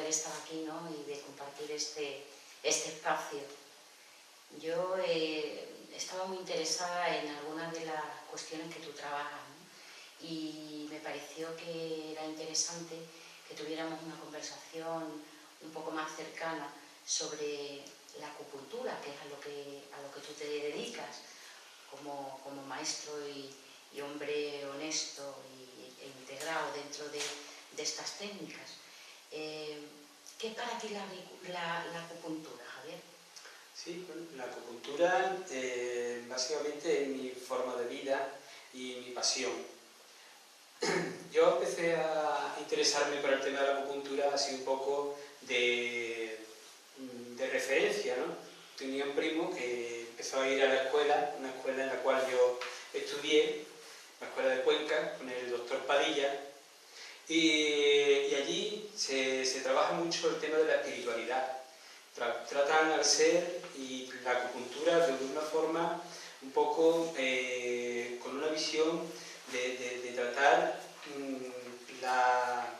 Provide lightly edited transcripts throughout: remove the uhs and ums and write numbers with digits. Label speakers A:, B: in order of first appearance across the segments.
A: haber estado aquí, ¿no? Y de compartir este espacio. Yo estaba muy interesada en algunas de las cuestiones que tú trabajas, ¿no? Y me pareció que era interesante que tuviéramos una conversación un poco más cercana sobre la acupuntura, que es a lo que tú te dedicas como maestro y hombre honesto e integrado dentro de estas técnicas. ¿Qué es para ti la acupuntura, Javier?
B: Sí, bueno, la acupuntura básicamente es mi forma de vida y mi pasión. Yo empecé a interesarme por el tema de la acupuntura así un poco de referencia, ¿no? Tenía un primo que empezó a ir a la escuela, una escuela en la cual yo estudié, la escuela de Cuenca, con el doctor Padilla, y allí se trabaja mucho el tema de la espiritualidad. Tratan al ser y la acupuntura de una forma un poco con una visión de tratar la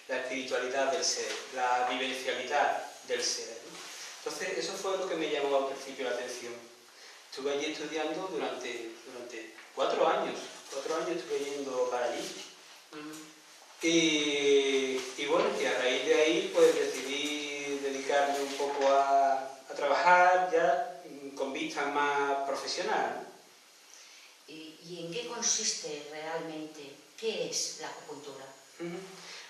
B: espiritualidad del ser, la vivencialidad del ser, ¿no? Entonces eso fue lo que me llamó al principio la atención. Estuve allí estudiando durante 4 años. 4 años estuve yendo para allí. Y bueno, y a raíz de ahí pues decidí dedicarme un poco a trabajar ya con vista más profesional, ¿no?
A: ¿Y en qué consiste realmente? ¿Qué es la acupuntura?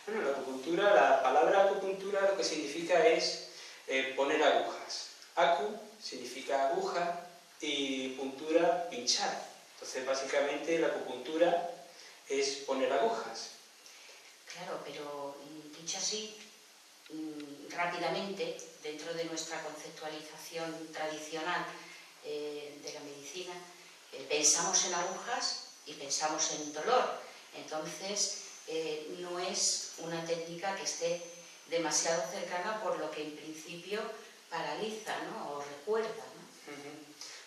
B: Bueno, la acupuntura, la palabra acupuntura lo que significa es poner agujas. Acu significa aguja y puntura, pinchar. Entonces básicamente la acupuntura es poner agujas.
A: Claro, pero dicho así, rápidamente, dentro de nuestra conceptualización tradicional de la medicina, pensamos en agujas y pensamos en dolor. Entonces, no es una técnica que esté demasiado cercana, por lo que en principio paraliza, ¿no? O recuerda, ¿no?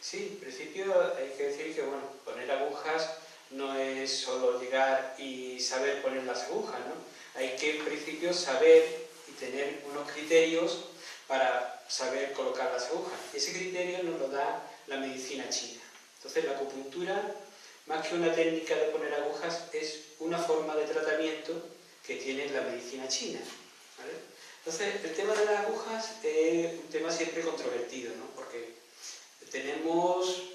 B: Sí, en principio hay que decir que bueno, poner agujas no es solo llegar y saber poner las agujas, ¿no? Hay que en principio saber y tener unos criterios para saber colocar las agujas. Ese criterio nos lo da la medicina china. Entonces la acupuntura, más que una técnica de poner agujas, es una forma de tratamiento que tiene la medicina china, ¿vale? Entonces el tema de las agujas es un tema siempre controvertido, ¿no? Porque tenemos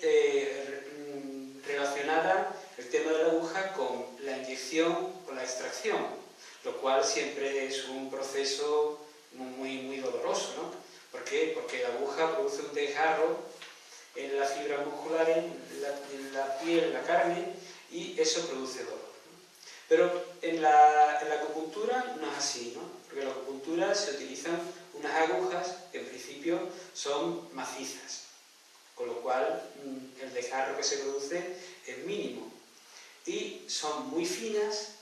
B: relacionada el tema de la aguja con la inyección o la extracción, lo cual siempre es un proceso muy doloroso, ¿no? ¿Por qué? Porque la aguja produce un desgarro en las fibras musculares, en la piel, en la carne, y eso produce dolor, ¿no? Pero en la acupuntura no es así, ¿no? Porque en la acupuntura se utilizan unas agujas que en principio son macizas, con lo cual el desgarro que se produce es mínimo. Y son muy finas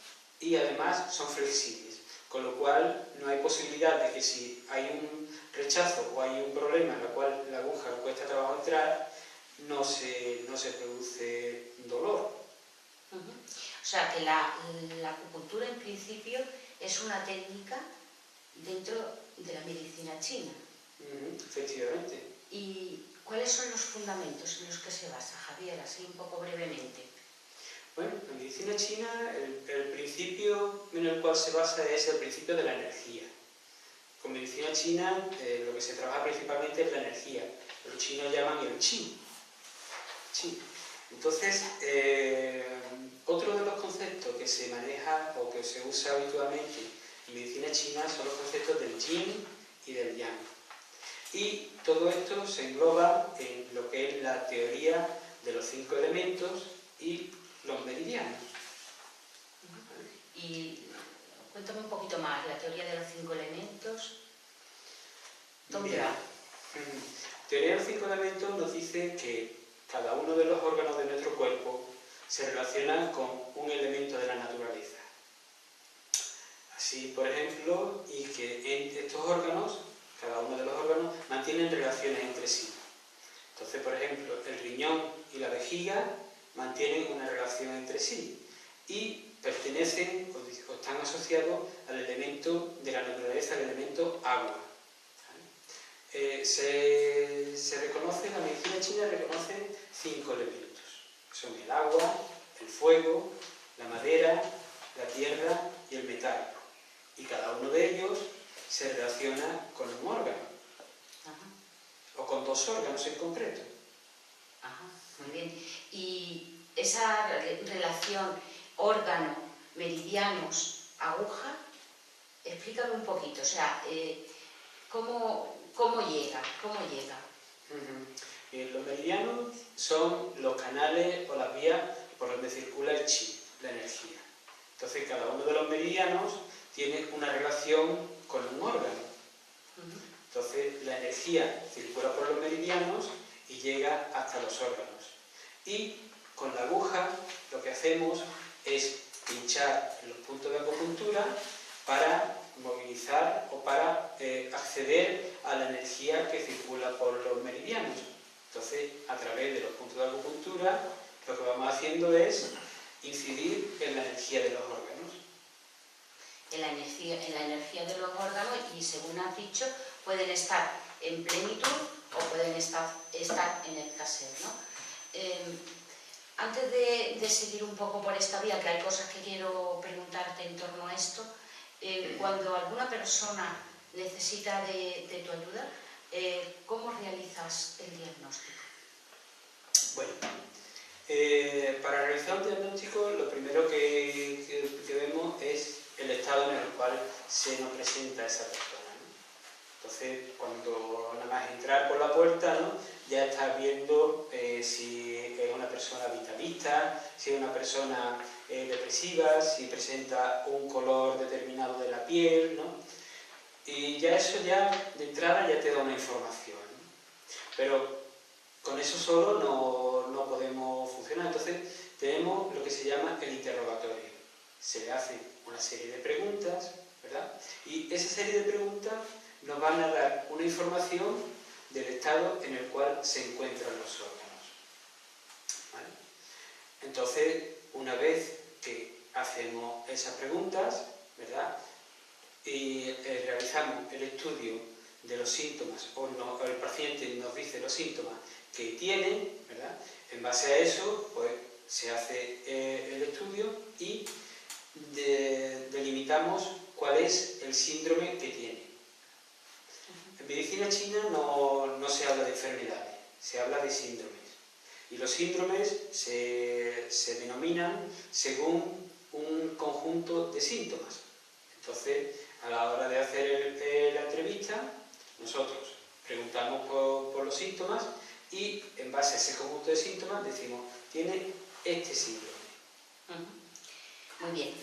B: y además son flexibles, con lo cual no hay posibilidad de que si hay un rechazo o hay un problema en el cual la aguja cuesta trabajo entrar, no se produce dolor.
A: O sea, que la acupuntura en principio es una técnica dentro de la medicina china.
B: Efectivamente.
A: ¿Y cuáles son los fundamentos en los que se basa, Javier? Así un poco brevemente.
B: Bueno, la medicina china, el principio en el cual se basa es el principio de la energía. Con medicina china lo que se trabaja principalmente es la energía. Los chinos llaman el qi. Entonces, otro de los conceptos que se maneja o que se usa habitualmente en medicina china son los conceptos del yin y del yang. Y todo esto se engloba en lo que es la teoría de los 5 elementos y los meridianos.
A: Y cuéntame un poquito más, la teoría de los 5 elementos, ¿dónde va?
B: La teoría de los 5 elementos nos dice que cada uno de los órganos de nuestro cuerpo se relaciona con un elemento de la naturaleza. Así, por ejemplo, y que en estos órganos, cada uno de los órganos, mantienen relaciones entre sí. Entonces, por ejemplo, el riñón y la vejiga mantienen una relación entre sí y pertenecen o están asociados al elemento de la naturaleza, al elemento agua. Se reconoce, la medicina china reconoce 5 elementos. Son el agua, el fuego, la madera, la tierra y el metal. Y cada uno de ellos se relaciona con un órgano.
A: Ajá.
B: O con 2 órganos en concreto.
A: Ajá, muy bien. Y esa relación órgano, meridianos, aguja, explícame un poquito, o sea, ¿cómo llega?
B: Los meridianos son los canales o las vías por donde circula el chi, la energía. Entonces, cada uno de los meridianos tiene una relación con un órgano. Entonces, la energía circula por los meridianos y llega hasta los órganos. Y con la aguja lo que hacemos es pinchar en los puntos de acupuntura para movilizar o para acceder a la energía que circula por los meridianos. Entonces, a través de los puntos de acupuntura, lo que vamos haciendo es incidir en la energía de los órganos.
A: En la energía de los órganos, y según has dicho, pueden estar en plenitud o pueden estar en escasez, ¿no? Antes de seguir un poco por esta vía, que hay cosas que quiero preguntarte en torno a esto, cuando alguna persona necesita de tu ayuda, ¿cómo realizas el diagnóstico?
B: Bueno, para realizar un diagnóstico, lo primero que vemos es el estado en el cual se nos presenta esa persona, ¿no? Entonces, cuando nada más entrar por la puerta, ¿no?, ya estás viendo si es una persona vitalista, si es una persona depresiva, si presenta un color determinado de la piel, ¿no? Y ya eso ya, de entrada, ya te da una información, ¿no? Pero con eso solo no podemos funcionar. Entonces, tenemos lo que se llama el interrogatorio. Se le hace una serie de preguntas, ¿verdad? Y esa serie de preguntas nos van a dar una información del estado en el cual se encuentran los órganos, ¿vale? Entonces, una vez que hacemos esas preguntas, ¿verdad?, y realizamos el estudio de los síntomas, o el paciente nos dice los síntomas que tiene, ¿verdad?, en base a eso, pues se hace el estudio y delimitamos cuál es el síndrome que tiene. En medicina china no se habla de enfermedades, se habla de síndromes. Y los síndromes se denominan según un conjunto de síntomas. Entonces, a la hora de hacer la entrevista, nosotros preguntamos por los síntomas y en base a ese conjunto de síntomas decimos, tiene este síndrome.
A: Muy bien.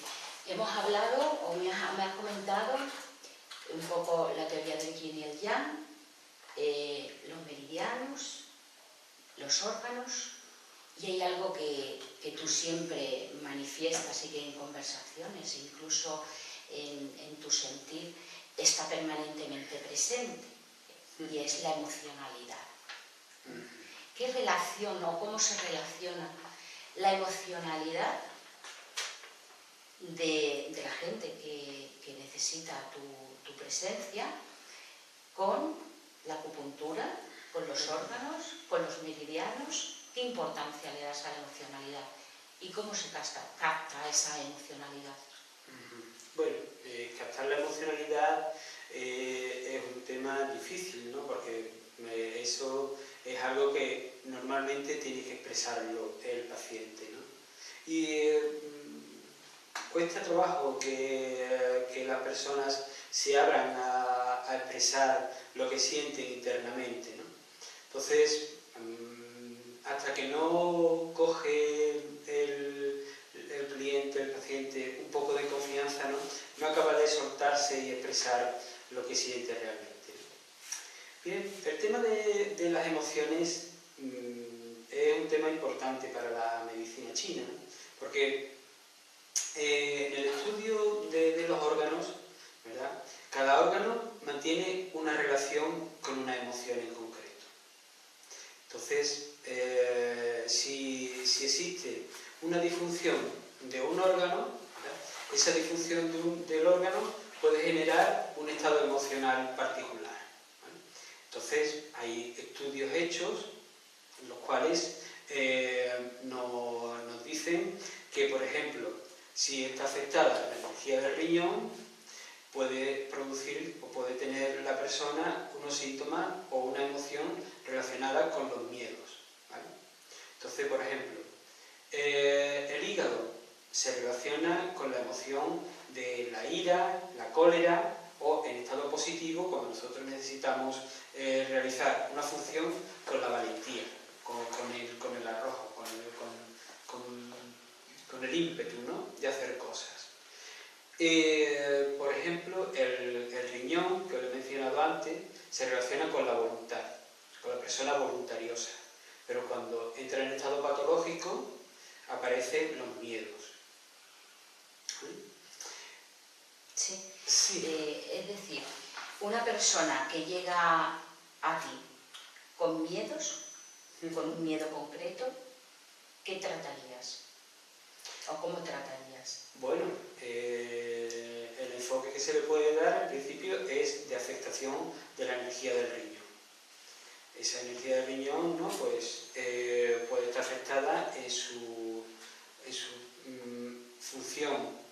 A: Hemos hablado, o me has comentado, un poco la teoría del yin y el yang, los meridianos, los órganos, y hay algo que tú siempre manifiestas y que en conversaciones, incluso en tu sentir, está permanentemente presente, y es la emocionalidad. ¿Qué relación o cómo se relaciona la emocionalidad de la gente que necesita tu presencia con la acupuntura, con los órganos, con los meridianos? ¿Qué importancia le das a la emocionalidad? ¿Y cómo se capta esa emocionalidad?
B: Bueno, captar la emocionalidad es un tema difícil, ¿no? Porque eso es algo que normalmente tiene que expresarlo el paciente, ¿no? Y cuesta trabajo que las personas se abran a expresar lo que sienten internamente, ¿no? Entonces, hasta que no coge el cliente, el paciente, un poco de confianza, no acaba de soltarse y expresar lo que siente realmente. Bien, el tema de las emociones es un tema importante para la medicina china, ¿no? Porque en el estudio de los órganos, ¿verdad?, cada órgano mantiene una relación con una emoción en concreto. Entonces, si existe una disfunción de un órgano, ¿verdad?, esa disfunción del órgano puede generar un estado emocional particular, ¿vale? Entonces, hay estudios hechos en los cuales nos dicen que, por ejemplo, si está afectada la energía del riñón, puede producir o puede tener la persona unos síntomas o una emoción relacionada con los miedos, ¿vale? Entonces, por ejemplo, el hígado se relaciona con la emoción de la ira, la cólera, o en estado positivo, cuando nosotros necesitamos realizar una función, con la valentía, con el arrojo, con el ímpetu, ¿no?, de hacer cosas. Por ejemplo, el riñón, que os he mencionado antes, se relaciona con la voluntad, con la persona voluntariosa. Pero cuando entra en estado patológico, aparecen los miedos.
A: Sí.
B: Sí.
A: Es decir, una persona que llega a ti con miedos, con un miedo concreto, ¿qué tratarías? ¿O cómo tratarías?
B: Bueno, el enfoque que se le puede dar, en principio, es de afectación de la energía del riñón. Esa energía del riñón, ¿no?, pues, puede estar afectada en su función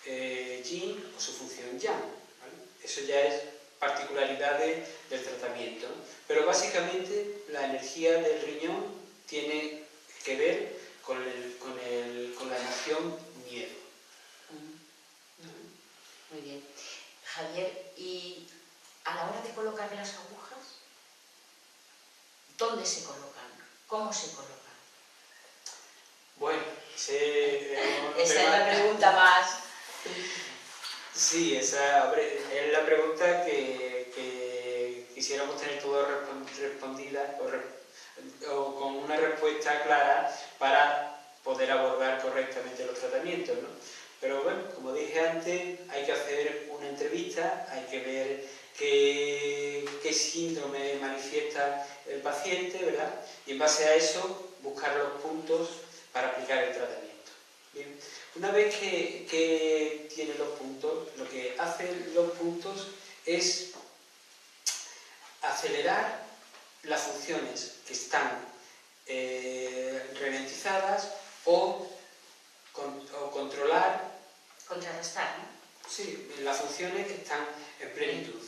B: yin o su función yang, ¿vale? Eso ya es particularidades del tratamiento, ¿no? Pero básicamente la energía del riñón tiene que ver con la emoción miedo.
A: Muy bien. Javier, ¿y a la hora de colocar las agujas, dónde se colocan? ¿Cómo se colocan?
B: Bueno,
A: esa es la pregunta más...
B: Sí, esa es la pregunta que quisiéramos tener todos respondida o con una respuesta clara para poder abordar correctamente los tratamientos, ¿no? Pero bueno, como dije antes, hay que hacer una entrevista, hay que ver qué síndrome manifiesta el paciente, ¿verdad? Y en base a eso, buscar los puntos para aplicar el tratamiento. Bien. Una vez que tiene los puntos, lo que hacen los puntos es acelerar las funciones que están ralentizadas o controlar...
A: Contrarrestar, ¿no?
B: Sí, las funciones que están en plenitud.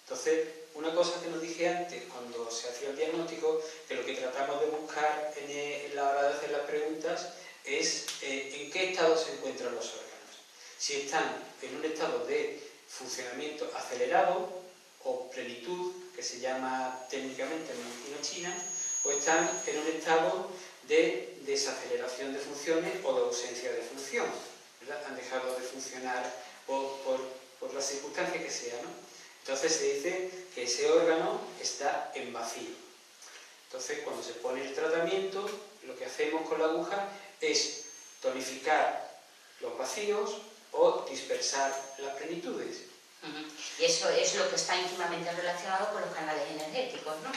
B: Entonces, una cosa que nos dije antes, cuando se hacía el diagnóstico, que lo que tratamos de buscar en la hora de hacer las preguntas es en qué estado se encuentran los órganos. Si están en un estado de funcionamiento acelerado o plenitud, que se llama técnicamente en medicina china, o están en un estado de desaceleración de funciones o de ausencia de función, ¿verdad? Han dejado de funcionar por la circunstancia que sea, ¿no? Entonces se dice que ese órgano está en vacío. Entonces, cuando se pone el tratamiento, lo que hacemos con la aguja es tonificar los vacíos o dispersar las plenitudes.
A: Y eso es lo que está íntimamente relacionado con los canales energéticos, ¿no?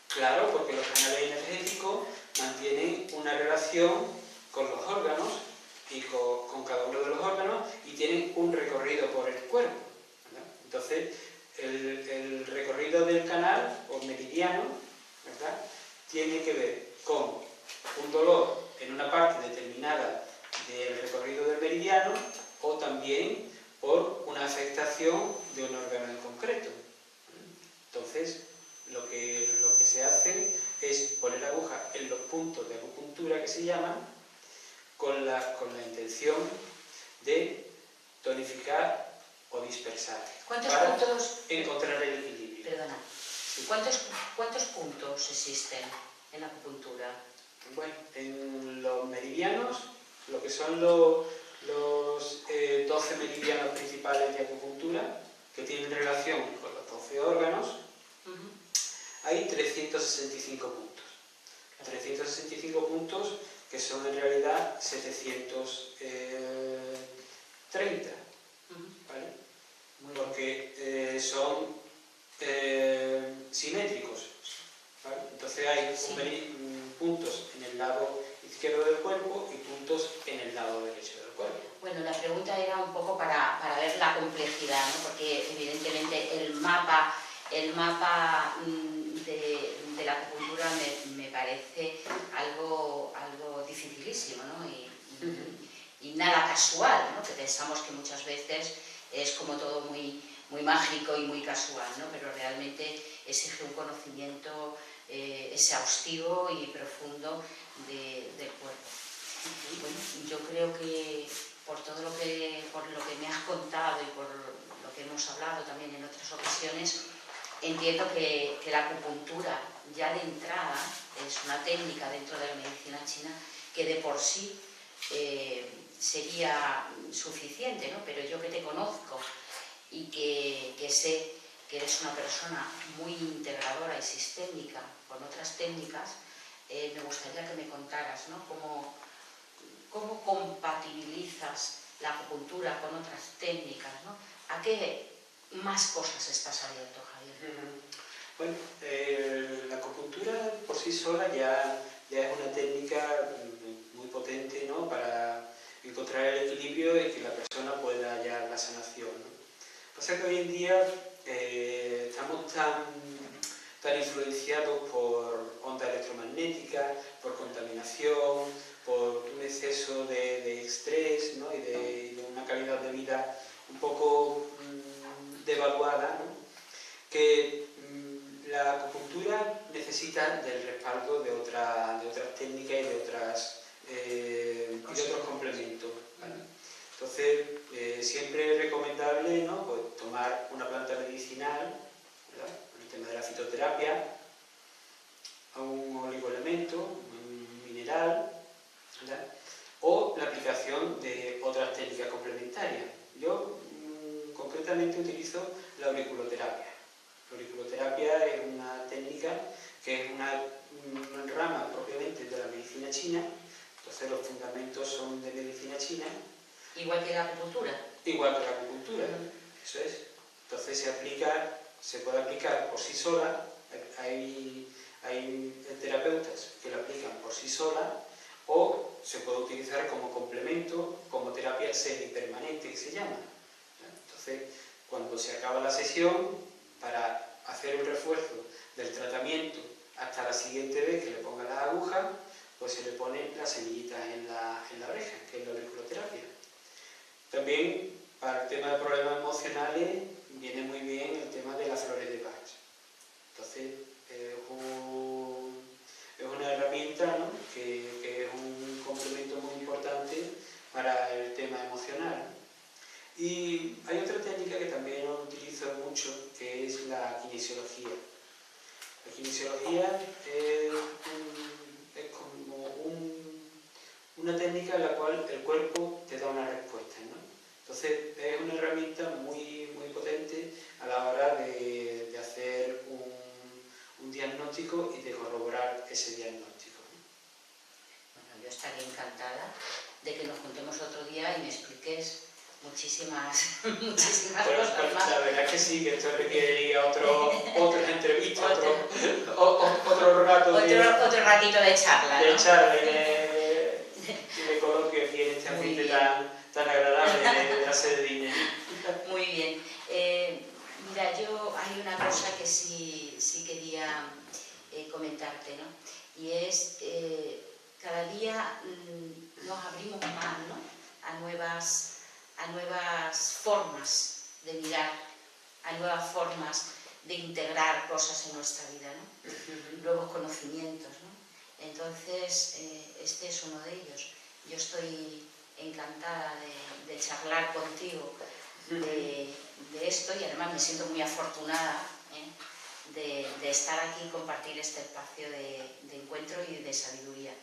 B: Claro, porque los canales energéticos mantienen una relación con los órganos y con cada uno de los órganos y tienen un recorrido por el cuerpo, ¿verdad? Entonces, el recorrido del canal o meridiano, ¿verdad?, tiene que ver con un dolor en una parte determinada del recorrido del meridiano o también por una afectación de un órgano en concreto. Entonces, lo que se hace es poner aguja en los puntos de acupuntura que se llaman, con la intención de tonificar o dispersar.
A: ¿Cuántos
B: para
A: puntos?
B: Encontrar el equilibrio.
A: Perdona.
B: Sí.
A: ¿Cuántos puntos existen en la acupuntura?
B: Bueno, en los meridianos, lo que son los 12 meridianos principales de acupuntura, que tienen relación con los 12 órganos, hay 365 puntos. 365 puntos que son en realidad 730, ¿vale? Porque son simétricos, ¿vale? Entonces hay puntos en el lado izquierdo del cuerpo y puntos en el lado derecho del cuerpo.
A: Bueno, la pregunta era un poco para ver la complejidad, ¿no? Porque evidentemente el mapa de la acupuntura me parece algo dificilísimo, ¿no? Y nada casual, ¿no? Que pensamos que muchas veces es como todo muy mágico y muy casual, ¿no? Pero realmente exige un conocimiento exhaustivo y profundo del cuerpo. Bueno, yo creo que por lo que me has contado y por lo que hemos hablado también en otras ocasiones, entiendo que la acupuntura ya de entrada es una técnica dentro de la medicina china que de por sí sería suficiente, ¿no? Pero yo que te conozco y que sé que eres una persona muy integradora y sistémica con otras técnicas, me gustaría que me contaras, ¿no? ¿Cómo compatibilizas la acupuntura con otras técnicas, ¿no? ¿A qué más cosas estás abierto, Javier?
B: Bueno, la acupuntura por sí sola ya es una técnica muy potente, ¿no? Para encontrar el equilibrio y que la persona pueda hallar la sanación, ¿no? Pasa que hoy en día estamos tan influenciados por ondas electromagnéticas, por contaminación, por un exceso de estrés, ¿no? y de una calidad de vida un poco devaluada, ¿no? Que la acupuntura necesita del respaldo de otras técnicas y de otros complementos, ¿vale? Entonces, siempre es recomendable, ¿no? Pues tomar una planta medicinal, ¿verdad? El tema de la fitoterapia, a un oligoelemento, un mineral, ¿verdad? O la aplicación de otras técnicas complementarias. Yo concretamente utilizo la auriculoterapia. La auriculoterapia es una técnica que es una rama propiamente de la medicina china, entonces los fundamentos son de medicina china.
A: Igual que la acupuntura.
B: Igual que la acupuntura, eso es. Entonces se puede aplicar por sí sola, hay terapeutas que la aplican por sí sola, o se puede utilizar como complemento, como terapia semipermanente que se llama. Entonces, cuando se acaba la sesión, para hacer un refuerzo del tratamiento hasta la siguiente vez que le pongan las agujas, pues se le ponen las semillitas en la oreja, que es la auriculoterapia. También, para el tema de problemas emocionales, viene muy bien el tema de las flores de Bach. Entonces, es una herramienta, ¿no? que es un complemento muy importante para el tema emocional. Y hay otra técnica que también utilizo mucho, que es la kinesiología. La kinesiología es como una técnica en la cual el cuerpo te da una respuesta, ¿no? Entonces es una herramienta muy potente a la hora de hacer un diagnóstico y de corroborar ese diagnóstico, ¿no?
A: Bueno, yo estaría encantada de que nos juntemos otro día y me expliques muchísimas cosas más.
B: La verdad es que sí, que esto requeriría otras entrevistas, otro rato
A: otro ratito de charla, ¿no?
B: De charla y de coloquio aquí en este ambiente tan agradable de la sede de INE.
A: Muy bien. Mira, hay una cosa que sí quería comentarte, ¿no? Y es cada día nos abrimos más, ¿no? a nuevas formas de mirar, a nuevas formas de integrar cosas en nuestra vida, ¿no? Nuevos conocimientos, ¿no? Entonces, este es uno de ellos. Yo estoy encantada de charlar contigo de esto y además me siento muy afortunada de estar aquí y compartir este espacio de encuentro y de sabiduría.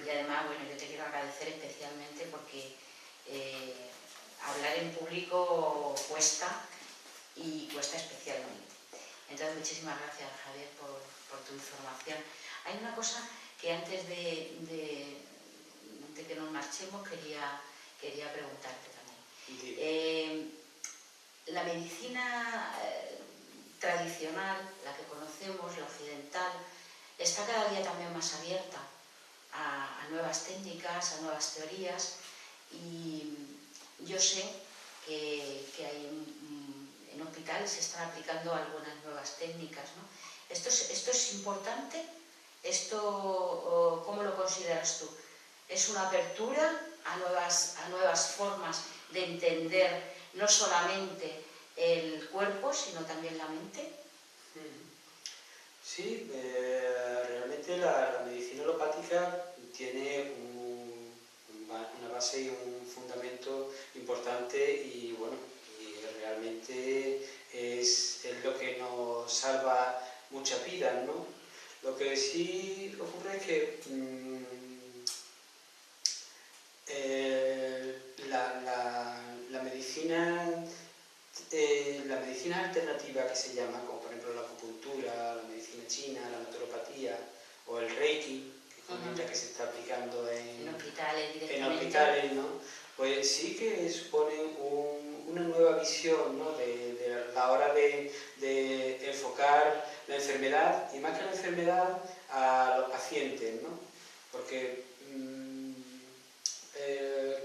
A: Y además, bueno, yo te quiero agradecer especialmente porque hablar en público cuesta y cuesta especialmente. Entonces, muchísimas gracias, Javier, por tu información. Hay una cosa que antes de que nos marchemos quería preguntarte también. La medicina tradicional, la que conocemos, la occidental, está cada día también más abierta a nuevas técnicas, a nuevas teorías y yo sé que hay en hospitales se están aplicando algunas nuevas técnicas, ¿no? ¿Esto es importante? ¿Esto cómo lo consideras tú? ¿Es una apertura a nuevas formas de entender no solamente el cuerpo, sino también la mente?
B: Sí, realmente la medicina alopática tiene una base y un fundamento importante y bueno, y realmente es lo que nos salva muchas vidas, ¿no? Lo que sí ocurre es que la medicina alternativa que se llama, como por ejemplo la acupuntura, la medicina china, la naturopatía o el reiki, que comenta que se está aplicando en hospitales, ¿no? Pues sí que supone una nueva visión, ¿no? de la hora de enfocar la enfermedad, y más que la enfermedad, a los pacientes, ¿no? Porque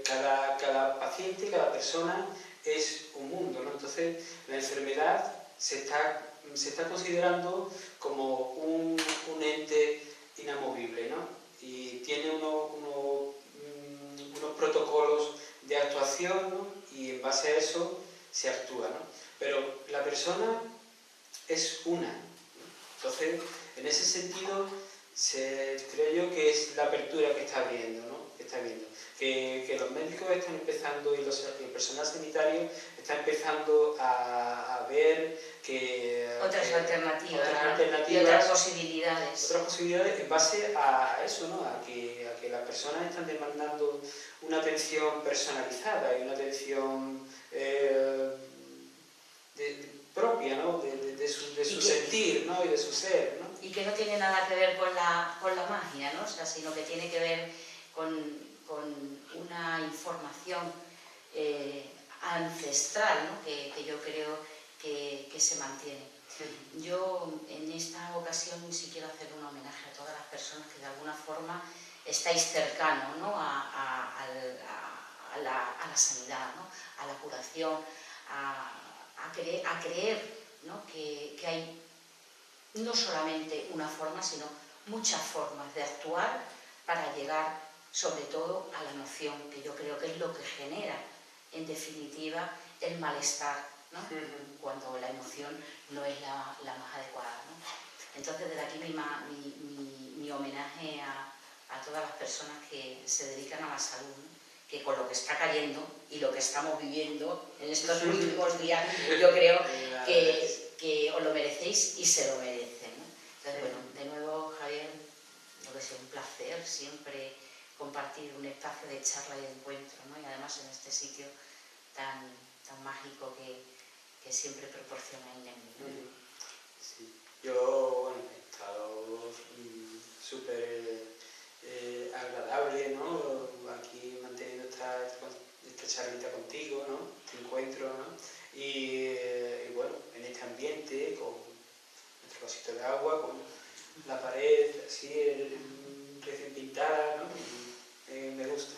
B: cada paciente, cada persona es un mundo, ¿no? Entonces la enfermedad se está considerando como un ente inamovible, ¿no? Y tiene unos protocolos de actuación, ¿no? Y en base a eso se actúa, ¿no? Pero la persona es una, ¿no? Entonces, en ese sentido, creo yo que es la apertura que está abriendo, ¿no? Que los médicos están empezando y el personal sanitario está empezando a ver que
A: otras alternativas y
B: otras
A: posibilidades
B: en base a eso, ¿no? A que las personas están demandando una atención personalizada y una atención propia, ¿no? de su sentir, ¿no? Y de su ser, ¿no?
A: Y que no tiene nada que ver con la magia, ¿no? O sea, sino que tiene que ver con una información ancestral, ¿no? que yo creo que se mantiene. Yo en esta ocasión sí quiero hacer un homenaje a todas las personas que de alguna forma estáis cercanos, ¿no? a la sanidad, ¿no? A la curación, a creer, ¿no? que hay no solamente una forma, sino muchas formas de actuar para llegar sobre todo a la emoción, que yo creo que es lo que genera en definitiva el malestar, ¿no? Cuando la emoción no es la más adecuada, ¿no? Entonces desde aquí mi homenaje a todas las personas que se dedican a la salud, ¿no? Que con lo que está cayendo y lo que estamos viviendo en estos últimos días, yo creo que os lo merecéis y se lo merecen, ¿no? Entonces, bueno, de nuevo, Javier, lo que sea un placer siempre compartir un espacio de charla y de encuentro, ¿no? Y además en este sitio tan mágico que siempre proporciona INEM, ¿no?
B: Sí. Yo, bueno, he estado súper agradable, ¿no? Aquí manteniendo esta charlita contigo, ¿no? Este encuentro, ¿no? Y bueno, en este ambiente, con nuestro vasito de agua, con la pared así recién pintada, ¿no? Y, me gusta.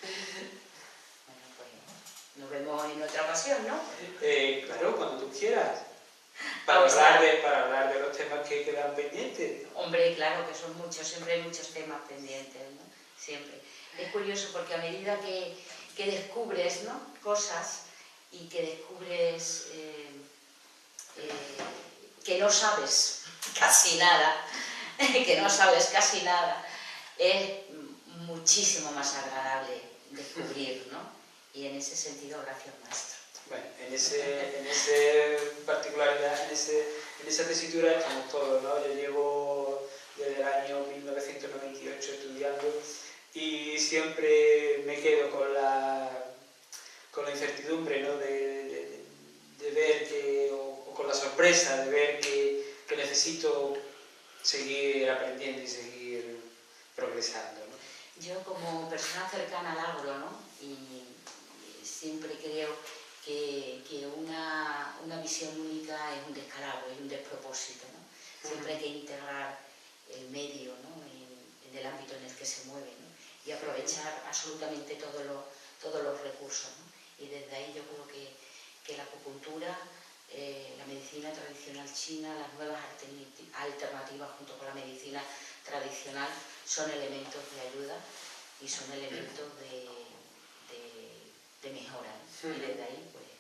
A: Bueno, pues nos vemos en otra ocasión, ¿no?
B: Claro, cuando tú quieras. Para hablar de los temas que quedan pendientes.
A: Hombre, claro que son muchos, siempre hay muchos temas pendientes, ¿no? Siempre. Es curioso porque a medida que descubres, ¿no? Cosas y que descubres que no sabes casi nada, es muchísimo más agradable descubrir, ¿no? Y en ese sentido, gracias, maestro.
B: Bueno, en esa tesitura estamos todos, ¿no? Yo llevo desde el año 1998 estudiando y siempre me quedo con la incertidumbre, ¿no? de ver o con la sorpresa de ver que necesito seguir aprendiendo y seguir progresando, ¿no?
A: Yo como persona cercana al agro, ¿no? Y siempre creo que una visión única es un descalabro, es un despropósito, ¿no? Siempre hay que integrar el medio, ¿no? en el ámbito en el que se mueve, ¿no? Y aprovechar absolutamente todo todos los recursos, ¿no? Y desde ahí yo creo que la acupuntura, la medicina tradicional china, las nuevas alternativas junto con la medicina tradicional son elementos de ayuda y son elementos de mejora, ¿no? Y desde ahí pues